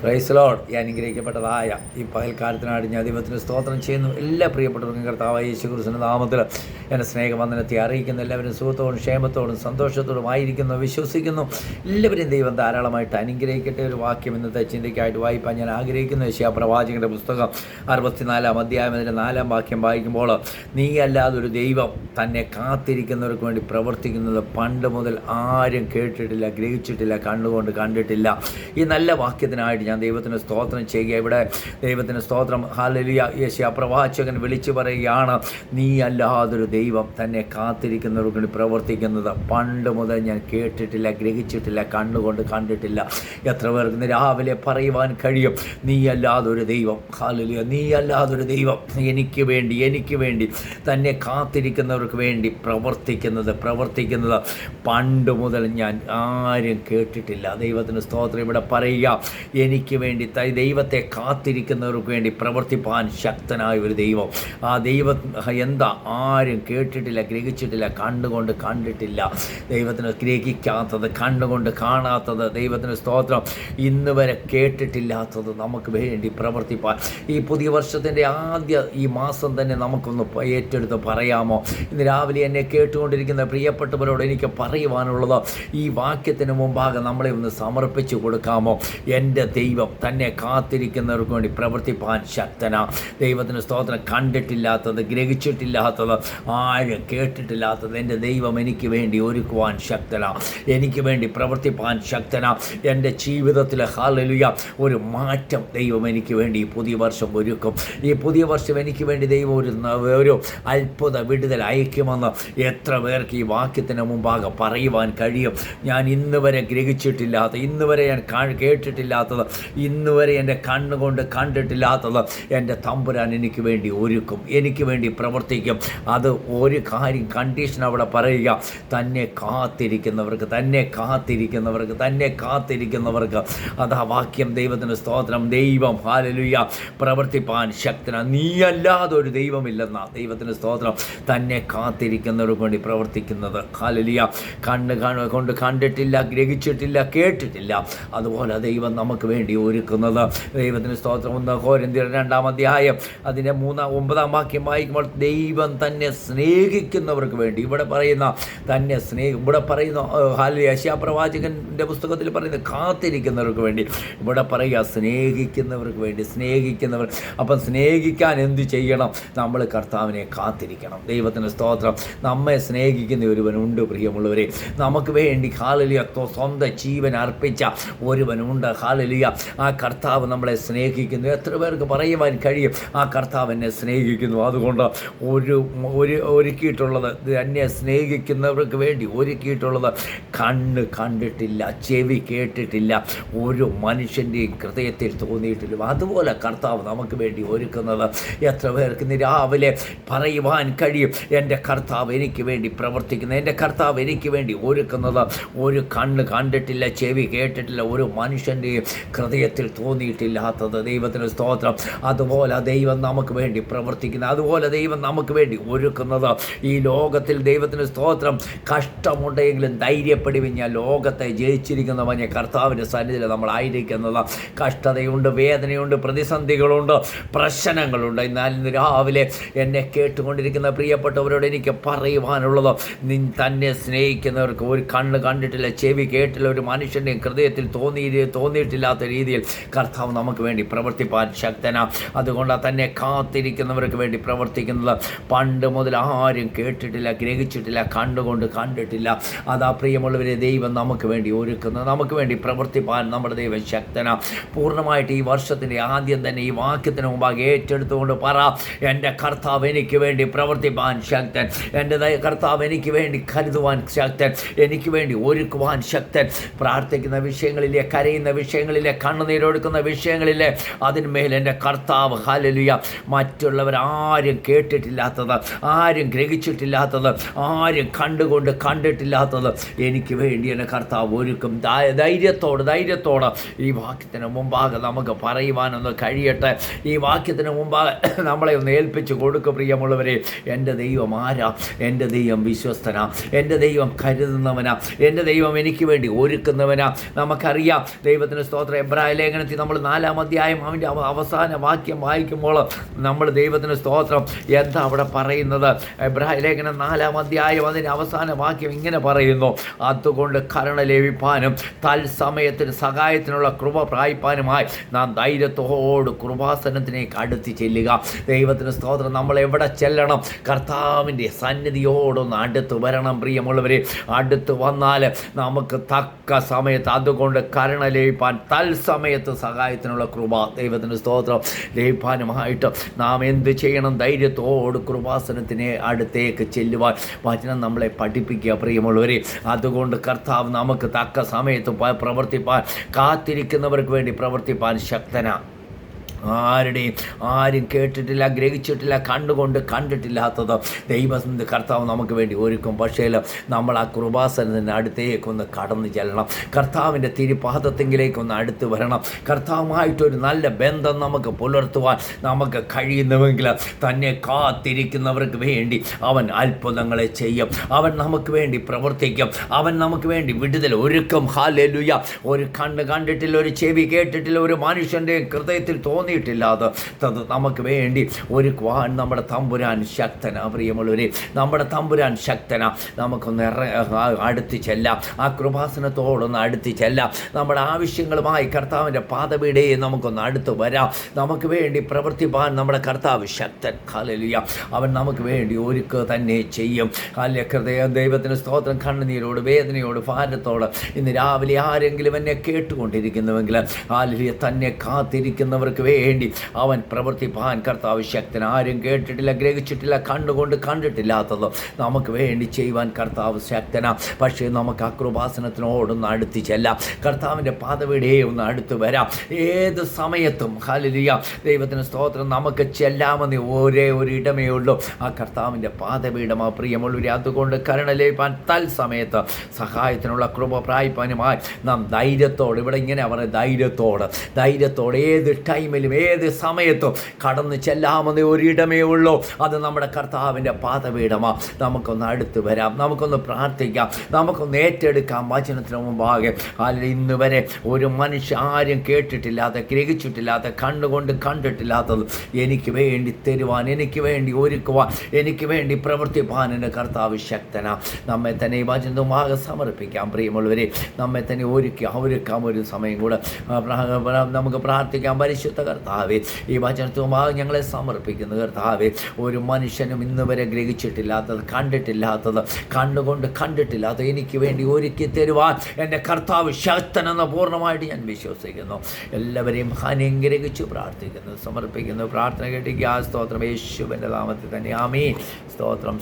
Praise Lord. ഈ അനുഗ്രഹിക്കപ്പെട്ടതായ ഈ പകൽക്കാലത്തിനായിട്ട് ഞാൻ ദൈവത്തിന് സ്തോത്രം ചെയ്യുന്നു. എല്ലാ പ്രിയപ്പെട്ടവർക്കും കർത്താവായ യേശുക്രിസ്തുവിന്റെ നാമത്തിൽ എൻ്റെ സ്നേഹവന്ദനത്തെ അറിയിക്കുന്നു. എല്ലാവരും സുഖത്തോടും ക്ഷേമത്തോടും സന്തോഷത്തോടും ആയിരിക്കുന്നു വിശ്വസിക്കുന്നു. എല്ലാവരും ദൈവം ധാരാളമായിട്ട് അനുഗ്രഹിക്കട്ടെ. ഒരു വാക്യം ഇന്നത്തെ ചിന്തയ്ക്കായിട്ട് വായിപ്പാൻ ഞാൻ ആഗ്രഹിക്കുന്നു. യെശയ്യാ പ്രവാചകന്റെ പുസ്തകം 64 അധ്യായം 4 വാക്യം വായിക്കുമ്പോൾ, നീ അല്ലാതൊരു ദൈവം തന്നെ കാത്തിരിക്കുന്നവർക്ക് വേണ്ടി പ്രവർത്തിക്കുന്നത് പണ്ട് മുതൽ ആരും കേട്ടിട്ടില്ല, ഗ്രഹിച്ചിട്ടില്ല, കണ്ണുകൊണ്ട് കണ്ടിട്ടില്ല. ഈ നല്ല വാക്യത്തിനായിട്ട് ഞാൻ ദൈവത്തിന് സ്തോത്രം ചെയ്യുക. ഇവിടെ ദൈവത്തിന് സ്തോത്രം. ഹല്ലേലൂയ. യെശയ്യാ പ്രവാചകൻ വിളിച്ചു പറയുകയാണ്, നീ അല്ലാതൊരു ദൈവം തന്നെ കാത്തിരിക്കുന്നവർക്ക് വേണ്ടി പ്രവർത്തിക്കുന്നത് പണ്ട് മുതൽ ഞാൻ കേട്ടിട്ടില്ല, ഗ്രഹിച്ചിട്ടില്ല, കണ്ണുകൊണ്ട് കണ്ടിട്ടില്ല. എത്ര പേർക്ക് ഇന്ന് രാവിലെ പറയുവാൻ കഴിയും, നീ അല്ലാതൊരു ദൈവം, ഹല്ലേലൂയ, നീ അല്ലാതൊരു ദൈവം എനിക്ക് വേണ്ടി തന്നെ കാത്തിരിക്കുന്നവർക്ക് വേണ്ടി പ്രവർത്തിക്കുന്നത് പണ്ട് മുതൽ ഞാൻ ആരും കേട്ടിട്ടില്ല. ദൈവത്തിന് സ്തോത്രം. ഇവിടെ പറയുക, എനിക്ക് വേണ്ടി ദൈവത്തെ കാത്തിരിക്കുന്നവർക്ക് വേണ്ടി പ്രവർത്തിപ്പാൻ ശക്തനായ ഒരു ദൈവം. ആ ദൈവം എന്താ ആരും കേട്ടിട്ടില്ല, ഗ്രഹിച്ചിട്ടില്ല, കണ്ണുകൊണ്ട് കണ്ടിട്ടില്ല. ദൈവത്തിന് ഗ്രഹിക്കാത്തത്, കണ്ണുകൊണ്ട് കാണാത്തത്, ദൈവത്തിന് സ്തോത്രം, ഇന്ന് വരെ കേട്ടിട്ടില്ലാത്തത് നമുക്ക് വേണ്ടി പ്രവർത്തിപ്പാൻ ഈ പുതിയ വർഷത്തിൻ്റെ ഈ മാസം തന്നെ നമുക്കൊന്ന് ഏറ്റെടുത്ത് പറയാമോ? ഇന്ന് രാവിലെ എന്നെ കേട്ടുകൊണ്ടിരിക്കുന്ന പ്രിയപ്പെട്ടവരോട് എനിക്ക് പറയുവാനുള്ളത്, ഈ വാക്യത്തിന് മുമ്പാകെ നമ്മളെ ഒന്ന് സമർപ്പിച്ചു കൊടുക്കാമോ? എൻ്റെ ദൈവം തന്നെ കാത്തിരിക്കുന്നവർക്ക് വേണ്ടി പ്രവർത്തിപ്പാൻ ശക്തനാ. ദൈവത്തിന് സ്തോത്രം. കണ്ടിട്ടില്ലാത്തത്, ഗ്രഹിച്ചിട്ടില്ലാത്തത്, ആരും കേട്ടിട്ടില്ലാത്തത് എൻ്റെ ദൈവം എനിക്ക് വേണ്ടി ഒരുക്കുവാൻ ശക്തനാ, എനിക്ക് വേണ്ടി പ്രവർത്തിപ്പാൻ ശക്തനാ. എൻ്റെ ജീവിതത്തിൽ ഹല്ലേലൂയ ഒരു മാറ്റം ദൈവം എനിക്ക് വേണ്ടി ഈ പുതിയ വർഷം ഒരുക്കും. ഈ പുതിയ വർഷം എനിക്ക് വേണ്ടി ദൈവം ഒരു അത്ഭുത വിടുതൽ അയക്കുമെന്ന് എത്ര പേർക്ക് ഈ വാക്യത്തിന് മുമ്പാകെ പറയുവാൻ കഴിയും? ഞാൻ ഇന്ന് വരെ ഗ്രഹിച്ചിട്ടില്ലാത്ത, ഇന്ന് വരെ ഞാൻ കേട്ടിട്ടില്ലാത്തത്, ഇന്ന് വരെ എൻ്റെ കണ്ണുകൊണ്ട് കണ്ടിട്ടില്ലാത്തത് എൻ്റെ തമ്പുരാൻ എനിക്ക് വേണ്ടി ഒരുക്കും, എനിക്ക് വേണ്ടി പ്രവർത്തിക്കും. അത് ഒരു കാര്യം, കണ്ടീഷൻ അവിടെ പറയുക, തന്നെ കാത്തിരിക്കുന്നവർക്ക് അതാ വാക്യം. ദൈവത്തിന് സ്തോത്രം. ദൈവം ഹല്ലേലൂയ പ്രവർത്തിപ്പാൻ ശക്തനാ. നീ അല്ലാതെ ഒരു ദൈവമില്ലെന്ന ദൈവത്തിന് സ്തോത്രം. തന്നെ കാത്തിരിക്കുന്നവർക്ക് വേണ്ടി പ്രവർത്തിക്കുന്നത് ഹല്ലേലൂയ. കൊണ്ട് കണ്ടിട്ടില്ല, ഗ്രഹിച്ചിട്ടില്ല, കേട്ടിട്ടില്ല, അതുപോലെ ദൈവം നമുക്ക് വേണ്ടി ഒരുക്കുന്നത്. ദൈവത്തിന് സ്തോത്രം. 1 കൊരിന്ത്യർ 2 അധ്യായം അതിൻ്റെ 9 വാക്യം വായിക്കുമ്പോൾ, ദൈവം തന്നെ സ്നേഹിക്കുന്നവർക്ക് വേണ്ടി, ഇവിടെ പറയുന്ന തന്നെ ഇവിടെ പറയുന്ന ഹല്ലേലൂയ. യെശയ്യാ പ്രവാചകൻ്റെ പുസ്തകത്തിൽ പറയുന്നത് കാത്തിരിക്കുന്നവർക്ക് വേണ്ടി, ഇവിടെ പറയുക സ്നേഹിക്കുന്നവർക്ക് വേണ്ടി. അപ്പം സ്നേഹിക്കാൻ എന്ത് ചെയ്യണം? നമ്മൾ കർത്താവിനെ കാത്തിരിക്കണം. ദൈവത്തിന് സ്തോത്രം. നമ്മെ സ്നേഹിക്കുന്ന ഒരുവനുണ്ട് പ്രിയമുള്ളവരെ. നമുക്ക് വേണ്ടി ഹല്ലേലൂയ സ്വന്തം ജീവൻ അർപ്പിച്ച ഒരുവനുണ്ട്. ഹല്ലേലൂയ. ആ കർത്താവ് നമ്മളെ സ്നേഹിക്കുന്നു. എത്ര പേർക്ക് പറയുവാൻ കഴിയും, ആ കർത്താവ് എന്നെ സ്നേഹിക്കുന്നു? അതുകൊണ്ട് ഒരുക്കിയിട്ടുള്ളത്, എന്നെ സ്നേഹിക്കുന്നവർക്ക് വേണ്ടി ഒരുക്കിയിട്ടുള്ളത് കണ്ണ് കണ്ടിട്ടില്ല, ചെവി കേട്ടിട്ടില്ല, ഒരു മനുഷ്യൻ്റെയും ഹൃദയത്തിൽ തോന്നിയിട്ടില്ല. അതുപോലെ കർത്താവ് നമുക്ക് വേണ്ടി ഒരുക്കുന്നത് എത്ര പേർക്ക് ഇന്ന് രാവിലെ പറയുവാൻ കഴിയും? എൻ്റെ കർത്താവ് എനിക്ക് വേണ്ടി പ്രവർത്തിക്കുന്നത്, എൻ്റെ കർത്താവ് എനിക്ക് വേണ്ടി ഒരുക്കുന്നത് ഒരു കണ്ണ് കണ്ടിട്ടില്ല, ചെവി കേട്ടിട്ടില്ല, ഒരു മനുഷ്യൻ്റെയും ഹൃദയത്തിൽ തോന്നിയിട്ടില്ലാത്തത്. ദൈവത്തിന് സ്തോത്രം. അതുപോലെ ദൈവം നമുക്ക് വേണ്ടി പ്രവർത്തിക്കുന്നത്, അതുപോലെ ദൈവം നമുക്ക് വേണ്ടി ഒരുക്കുന്നത്. ഈ ലോകത്തിൽ ദൈവത്തിന് സ്തോത്രം കഷ്ടമുണ്ടെങ്കിലും ധൈര്യപ്പെടുവിൻ, ഞാൻ ലോകത്തെ ജയിച്ചിരിക്കുന്നവൻ. കർത്താവിൻ്റെ സന്നിധിയിൽ നമ്മളായിരിക്കുന്നത്. കഷ്ടതയുണ്ട്, വേദനയുണ്ട്, പ്രതിസന്ധികളുണ്ട്, പ്രശ്നങ്ങളുണ്ട്. എന്നാൽ ഇന്ന് രാവിലെ എന്നെ കേട്ടുകൊണ്ടിരിക്കുന്ന പ്രിയപ്പെട്ടവരോട് എനിക്ക് പറയുവാനുള്ളത്, തന്നെ സ്നേഹിക്കുന്നവർക്ക് ഒരു കണ്ണ് കണ്ടിട്ടില്ല, ചെവി കേട്ടില്ല, ഒരു മനുഷ്യൻ്റെയും ഹൃദയത്തിൽ തോന്നിയിട്ടില്ലാത്ത രീതിയിൽ കർത്താവ് നമുക്ക് വേണ്ടി പ്രവർത്തിപ്പാൻ ശക്തനാ. അതുകൊണ്ട് തന്നെ കാത്തിരിക്കുന്നവർക്ക് വേണ്ടി പ്രവർത്തിക്കുന്നത് പണ്ട് മുതൽ ആരും കേട്ടിട്ടില്ല, ഗ്രഹിച്ചിട്ടില്ല, കണ്ണുകൊണ്ട് കണ്ടിട്ടില്ല. അതാ പ്രിയമുള്ളവരെ, ദൈവം നമുക്ക് വേണ്ടി ഒരുക്കുന്നത്, നമുക്ക് വേണ്ടി പ്രവർത്തിപ്പാൻ നമ്മുടെ ദൈവം ശക്തനാ. പൂർണ്ണമായിട്ട് ഈ വർഷത്തിൻ്റെ ആദ്യം തന്നെ ഈ വാക്യത്തിന് മുമ്പാകെ ഏറ്റെടുത്തുകൊണ്ട് പറ, എൻ്റെ കർത്താവ് എനിക്ക് വേണ്ടി പ്രവർത്തിപ്പാൻ ശക്തൻ, എൻ്റെ കർത്താവ് എനിക്ക് വേണ്ടി കരുതുവാൻ ശക്തൻ, എനിക്ക് വേണ്ടി ഒരുക്കുവാൻ ശക്തൻ. പ്രാർത്ഥിക്കുന്ന വിഷയങ്ങളിലെ, കരയുന്ന വിഷയങ്ങളിലെ, കണ്ണുനീരൊടുക്കുന്ന വിഷയങ്ങളിലെ, അതിന്മേൽ എൻ്റെ കർത്താവ് ഹല്ലേലൂയ മറ്റുള്ളവർ ആരും കേട്ടിട്ടില്ലാത്തത്, ആരും ഗ്രഹിച്ചിട്ടില്ലാത്തത്, ആരും കണ്ടുകൊണ്ട് കണ്ടിട്ടില്ലാത്തത് എനിക്ക് വേണ്ടി എൻ്റെ കർത്താവ് ഒരുക്കും. ധൈര്യത്തോട് ഈ വാക്യത്തിന് മുമ്പാകെ നമുക്ക് പറയുവാനൊന്ന് കഴിയട്ടെ. ഈ വാക്യത്തിന് മുമ്പാകെ നമ്മളെ ഒന്ന് ഏൽപ്പിച്ച് കൊടുക്കും. പ്രിയമുള്ളവരെ, എൻ്റെ ദൈവം ആരാ? എൻ്റെ ദൈവം വിശ്വസ്തനാ, എൻ്റെ ദൈവം കരുതുന്നവനാ, എൻ്റെ ദൈവം എനിക്ക് വേണ്ടി ഒരുക്കുന്നവനാ. നമുക്കറിയാം ദൈവത്തിന് സ്തോത്രം. എബ്രായ ലേഖനത്തിൽ നമ്മൾ 4-ാം അധ്യായം അവൻ്റെ അവസാന വാക്യം വായിക്കുമ്പോൾ നമ്മൾ ദൈവത്തിന് സ്തോത്രം എന്താ അവിടെ പറയുന്നത്? എബ്രായ ലേഖനം 4-ാം അധ്യായം അതിൻ്റെ അവസാന വാക്യം ഇങ്ങനെ പറയുന്നു: അതുകൊണ്ട് കരുണ ലഭിപ്പാനും തൽസമയത്തിന് സഹായത്തിനുള്ള കൃപ പ്രാപിപ്പാനുമായി നാം ധൈര്യത്തോട് കൃപാസനത്തിലേക്ക് അടുത്ത് ചെല്ലുക. ദൈവത്തിന് സ്തോത്രം. നമ്മൾ എവിടെ ചെല്ലണം? കർത്താവിൻ്റെ സന്നിധിയോടൊന്ന് അടുത്ത് വരണം പ്രിയമുള്ളവരെ. അടുത്ത് വന്നാൽ നമുക്ക് തക്ക സമയത്ത്, അതുകൊണ്ട് കരുണ ലഭിപ്പാൻ തൽസമയത്ത് സഹായത്തിനുള്ള കൃപ, ദൈവത്തിന് സ്തോത്രം, ലഭിപ്പാനുമായിട്ട് നാം എന്ത് ചെയ്യണം? ധൈര്യത്തോട് കൃപാസനത്തിനെ അടുത്തേക്ക് ചെല്ലുവാൻ വചനം നമ്മളെ പഠിപ്പിക്കുക പ്രിയമുള്ളവരെ. അതുകൊണ്ട് കർത്താവ് നമുക്ക് തക്ക സമയത്ത് പ്രവർത്തിപ്പാൻ, കാത്തിരിക്കുന്നവർക്ക് വേണ്ടി പ്രവർത്തിപ്പാൻ ശക്തനാണ്. ആരും കേട്ടിട്ടില്ല, ഗ്രഹിച്ചിട്ടില്ല, കണ്ടുകൊണ്ട് കണ്ടിട്ടില്ലാത്തത് കർത്താവ് നമുക്ക് വേണ്ടി ഒരുക്കും. പക്ഷേ നമ്മൾ ആ കൃപാസനത്തിൻ്റെ അടുത്തേക്കൊന്ന് കടന്നു ചെല്ലണം. കർത്താവിൻ്റെ തിരുപാദത്തെങ്കിലേക്കൊന്ന് അടുത്ത് വരണം. കർത്താവുമായിട്ടൊരു നല്ല ബന്ധം നമുക്ക് പുലർത്തുവാൻ നമുക്ക് കഴിയുന്നുവെങ്കിൽ തന്നെ കാത്തിരിക്കുന്നവർക്ക് വേണ്ടി അവൻ അത്ഭുതങ്ങളെ ചെയ്യും. അവൻ നമുക്ക് വേണ്ടി പ്രവർത്തിക്കും. അവൻ നമുക്ക് വേണ്ടി വിടുതൽ ഒരുക്കും. ഹല്ലേലൂയ. ഒരു കണ്ണ് കണ്ടിട്ടില്ല, ഒരു ചെവി കേട്ടിട്ടില്ല, ഒരു മനുഷ്യൻ്റെ ഹൃദയത്തിൽ തോന്നിയിട്ടില്ലാത്തത് നമുക്ക് വേണ്ടി ഒരുക്കുവാൻ നമ്മുടെ തമ്പുരാൻ ശക്തനാ പ്രിയമുള്ളവരെ. നമ്മുടെ തമ്പുരാൻ ശക്തനാ. നമുക്കൊന്ന് അടുത്ത് ചെല്ലാം, ആ കൃപാസനത്തോടൊന്ന് അടുത്ത് ചെല്ലാം. നമ്മുടെ ആവശ്യങ്ങളുമായി കർത്താവിൻ്റെ പാദപീഠയെ നമുക്കൊന്ന് അടുത്ത് വരാം. നമുക്ക് വേണ്ടി പ്രവർത്തിപ്പാൻ നമ്മുടെ കർത്താവ് ശക്തൻ. ഹല്ലേലൂയ. അവൻ നമുക്ക് വേണ്ടി ഒരുക്കുക തന്നെ ചെയ്യും. ഹൃദയം ദൈവത്തിന് സ്തോത്രം. കണ്ണുനീരോട്, വേദനയോട്, ഭാരത്തോട് ഇന്ന് രാവിലെ ആരെങ്കിലും എന്നെ കേട്ടുകൊണ്ടിരിക്കുന്നുവെങ്കിൽ ഹല്ലേലൂയ, തന്നെ കാത്തിരിക്കുന്നവർക്ക് വേണ്ടി അവൻ പ്രവർത്തിപ്പാൻ കർത്താവ് ശക്തൻ. ആരും കേട്ടിട്ടില്ല, ഗ്രഹിച്ചിട്ടില്ല, കണ്ടുകൊണ്ട് കണ്ടിട്ടില്ലാത്തത് നമുക്ക് വേണ്ടി ചെയ്യുവാൻ കർത്താവ് ശക്തനാ. പക്ഷേ നമുക്ക് ആ കൃപാസനത്തിനോടൊന്ന് അടുത്ത് ചെല്ലാം. കർത്താവിൻ്റെ പാദപീഠയെ ഒന്ന് അടുത്ത് വരാം. ഏത് സമയത്തും ഹല്ലേലൂയ, ദൈവത്തിന് സ്തോത്രം, നമുക്ക് ചെല്ലാമെന്ന് ഒരേ ഒരു ഇടമേ ഉള്ളൂ, ആ കർത്താവിൻ്റെ പാദപീഠമാ പ്രിയമുള്ളവരെ. അതുകൊണ്ട് കരുണ ലഭിപ്പാൻ തൽസമയത്ത് സഹായത്തിനുള്ള കൃപ പ്രാപിപ്പാനുമായി നാം ധൈര്യത്തോട്, ഇവിടെ ഇങ്ങനെ പറയുന്നത്, ധൈര്യത്തോടെ ഏത് ടൈമിലും ഏത് സമയത്തും കടന്നു ചെല്ലാമെന്ന് ഒരിടമേ ഉള്ളൂ, അത് നമ്മുടെ കർത്താവിൻ്റെ പാദപീഠമാണ്. നമുക്കൊന്ന് അടുത്ത് വരാം, നമുക്കൊന്ന് പ്രാർത്ഥിക്കാം, നമുക്കൊന്ന് ഏറ്റെടുക്കാം വചനത്തിന് മുമ്പാകെ. അല്ലെങ്കിൽ ഇന്ന് വരെ ഒരു മനുഷ്യ ആരും കേട്ടിട്ടില്ലാത്ത, ഗ്രഹിച്ചിട്ടില്ലാത്ത, കണ്ണുകൊണ്ട് കണ്ടിട്ടില്ലാത്തത് എനിക്ക് വേണ്ടി തരുവാൻ, എനിക്ക് വേണ്ടി ഒരുക്കുവാൻ, എനിക്ക് വേണ്ടി പ്രവർത്തിപ്പാൻ എൻ്റെ കർത്താവ് ശക്തനാ. നമ്മെ തന്നെ ഈ വചനവുമാകെ സമർപ്പിക്കാം പ്രിയമുള്ളവരെ. നമ്മെ തന്നെ ഒരുക്കാം ഒരു സമയം കൂടെ നമുക്ക് പ്രാർത്ഥിക്കാം. പരിശുദ്ധ കർത്താവേ, ഈ വചനത്തുമാകെ ഞങ്ങളെ സമർപ്പിക്കുന്നു കർത്താവേ. ഒരു മനുഷ്യനും ഇന്ന് വരെ ഗ്രഹിച്ചിട്ടില്ലാത്തത്, കണ്ടിട്ടില്ലാത്തത്, കണ്ണുകൊണ്ട് കണ്ടിട്ടില്ലാത്തത് എനിക്ക് വേണ്ടി ഒരുക്കി തരുവാൻ എൻ്റെ കർത്താവ് ശക്തനെന്ന് പൂർണ്ണമായിട്ട് ഞാൻ വിശ്വസിക്കുന്നു. എല്ലാവരെയും അനുഗ്രഹിച്ചു പ്രാർത്ഥിക്കുന്നു, സമർപ്പിക്കുന്നു. പ്രാർത്ഥന കേട്ടിരിക്കുക. സ്തോത്രം യേശുവിൻ്റെ നാമത്തിൽ തന്നെ. ആമേൻ. സ്തോത്രം.